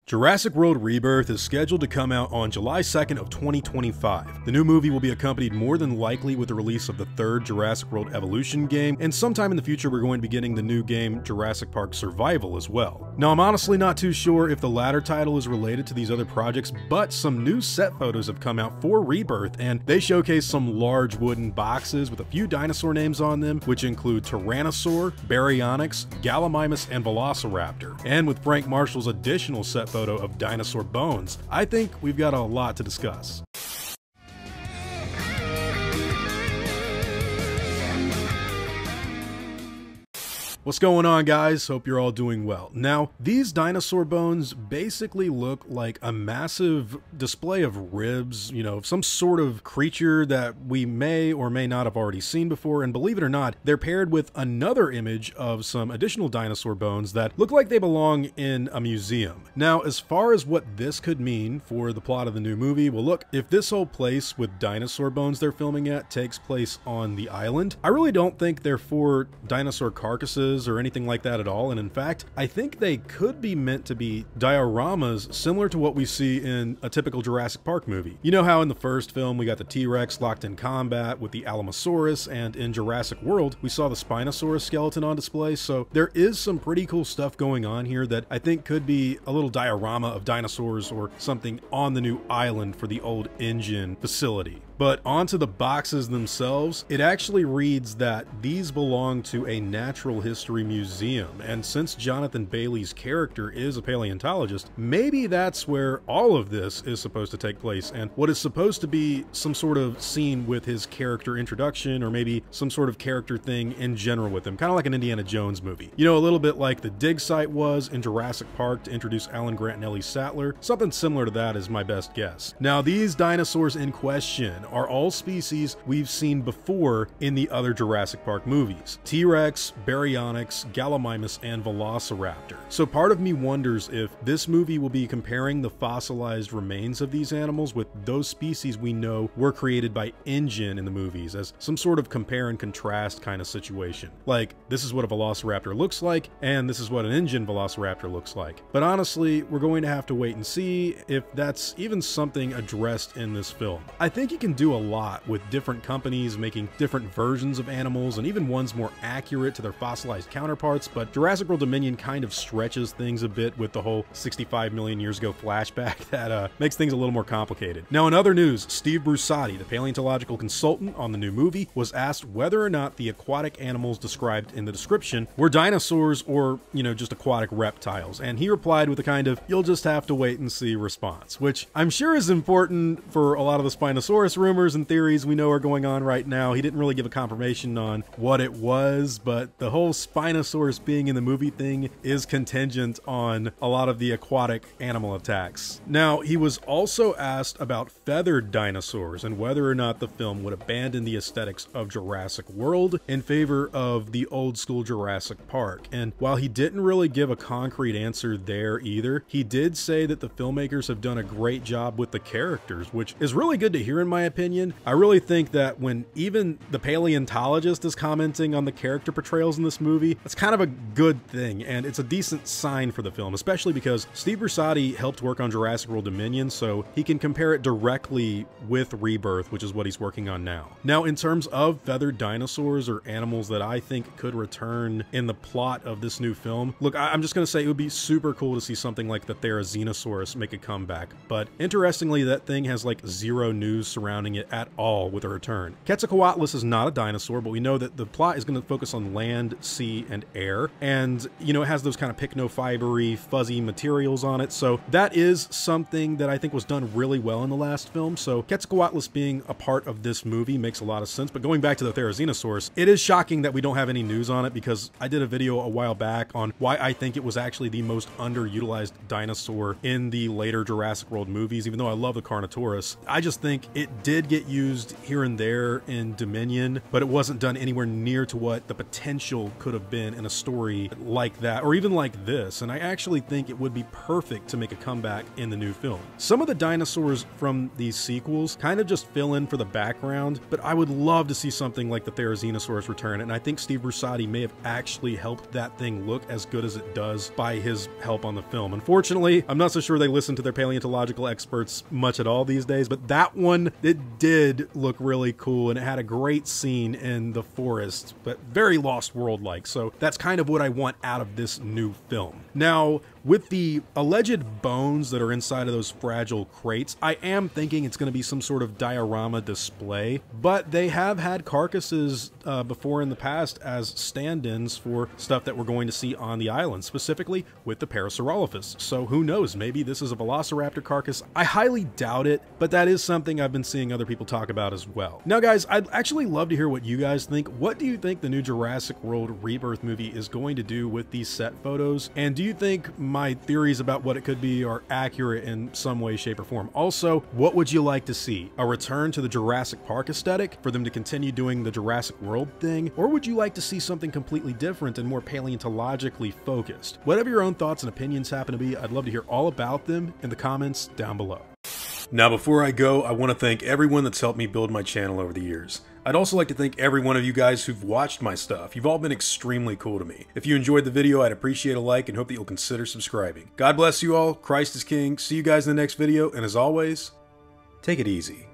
Jurassic World Rebirth is scheduled to come out on July 2nd of 2025. The new movie will be accompanied more than likely with the release of the third Jurassic World Evolution game, and sometime in the future we're going to be getting the new game Jurassic Park Survival as well. Now I'm honestly not too sure if the latter title is related to these other projects, but some new set photos have come out for Rebirth, and they showcase some large wooden boxes with a few dinosaur names on them, which include Tyrannosaur, Baryonyx, Gallimimus, and Velociraptor. And with Frank Marshall's additional set photo of dinosaur bones, I think we've got a lot to discuss. What's going on, guys? Hope you're all doing well. Now, these dinosaur bones basically look like a massive display of ribs, some sort of creature that we may or may not have already seen before, and believe it or not, they're paired with another image of some additional dinosaur bones that look like they belong in a museum. Now, as far as what this could mean for the plot of the new movie, well look, if this whole place with dinosaur bones they're filming at takes place on the island, I really don't think they're for dinosaur carcasses or anything like that at all, and in fact I think they could be meant to be dioramas similar to what we see in a typical Jurassic Park movie. You know how in the first film we got the T-Rex locked in combat with the Alamosaurus, and in Jurassic World we saw the Spinosaurus skeleton on display, so there is some pretty cool stuff going on here that I think could be a little diorama of dinosaurs or something on the new island for the old engine facility. But onto the boxes themselves, it actually reads that these belong to a natural history museum, and since Jonathan Bailey's character is a paleontologist, maybe that's where all of this is supposed to take place, and what is supposed to be some sort of scene with his character introduction, or maybe some sort of character thing in general with him, kind of like an Indiana Jones movie. A little bit like the dig site was in Jurassic Park to introduce Alan Grant and Ellie Sattler. Something similar to that is my best guess. Now, these dinosaurs in question are all species we've seen before in the other Jurassic Park movies: T-Rex, Baryonyx, Gallimimus, and Velociraptor. So part of me wonders if this movie will be comparing the fossilized remains of these animals with those species we know were created by InGen in the movies, as some sort of compare and contrast kind of situation. Like, this is what a Velociraptor looks like, and this is what an InGen Velociraptor looks like. But honestly, we're going to have to wait and see if that's even something addressed in this film. I think you can do a lot with different companies making different versions of animals, and even ones more accurate to their fossilized counterparts, but Jurassic World Dominion kind of stretches things a bit with the whole 65 million years ago flashback that makes things a little more complicated. Now, in other news, Steve Brusatte, the paleontological consultant on the new movie, was asked whether or not the aquatic animals described in the description were dinosaurs or, just aquatic reptiles, and he replied with a kind of "you'll just have to wait and see" response, which I'm sure is important for a lot of the Spinosaurus rumors and theories we know are going on right now. He didn't really give a confirmation on what it was, but the whole Spinosaurus being in the movie thing is contingent on a lot of the aquatic animal attacks. Now, he was also asked about feathered dinosaurs and whether or not the film would abandon the aesthetics of Jurassic World in favor of the old school Jurassic Park. And while he didn't really give a concrete answer there either, he did say that the filmmakers have done a great job with the characters, which is really good to hear in my opinion. I really think that when even the paleontologist is commenting on the character portrayals in this movie, that's kind of a good thing, and it's a decent sign for the film, especially because Steve Brusatte helped work on Jurassic World Dominion, so he can compare it directly with Rebirth, which is what he's working on now. Now, in terms of feathered dinosaurs or animals that I think could return in the plot of this new film, look, I'm just going to say it would be super cool to see something like the Therizinosaurus make a comeback, but interestingly, that thing has like zero news surrounding it at all with a return. Quetzalcoatlus is not a dinosaur, but we know that the plot is going to focus on land, sea, and air, and it has those kind of pycnofibery, fuzzy materials on it, so that is something that I think was done really well in the last film, so Quetzalcoatlus being a part of this movie makes a lot of sense. But going back to the Therizinosaurus, it is shocking that we don't have any news on it, because I did a video a while back on why I think it was actually the most underutilized dinosaur in the later Jurassic World movies. Even though I love the Carnotaurus, I just think it did get used here and there in Dominion, but it wasn't done anywhere near to what the potential could have been in a story like that, or even like this. And I actually think it would be perfect to make a comeback in the new film. Some of the dinosaurs from these sequels kind of just fill in for the background, but I would love to see something like the Therizinosaurus return, and I think Steve Brusatte may have actually helped that thing look as good as it does by his help on the film. Unfortunately, I'm not so sure they listen to their paleontological experts much at all these days, but that one, it did look really cool, and it had a great scene in the forest, but very Lost World-like, so that's kind of what I want out of this new film. Now, with the alleged bones that are inside of those fragile crates, I am thinking it's going to be some sort of diorama display, but they have had carcasses before in the past as stand-ins for stuff that we're going to see on the island, specifically with the Parasaurolophus. So who knows, maybe this is a Velociraptor carcass. I highly doubt it, but that is something I've been seeing other people talk about as well. Now guys, I'd actually love to hear what you guys think. What do you think the new Jurassic World Rebirth movie is going to do with these set photos? And do you think my theories about what it could be are accurate in some way, shape, or form? Also, what would you like to see? A return to the Jurassic Park aesthetic for them to continue doing the Jurassic World thing? Or would you like to see something completely different and more paleontologically focused? Whatever your own thoughts and opinions happen to be, I'd love to hear all about them in the comments down below. Now, before I go, I want to thank everyone that's helped me build my channel over the years. I'd also like to thank every one of you guys who've watched my stuff. You've all been extremely cool to me. If you enjoyed the video, I'd appreciate a like and hope that you'll consider subscribing. God bless you all. Christ is King. See you guys in the next video, and as always, take it easy.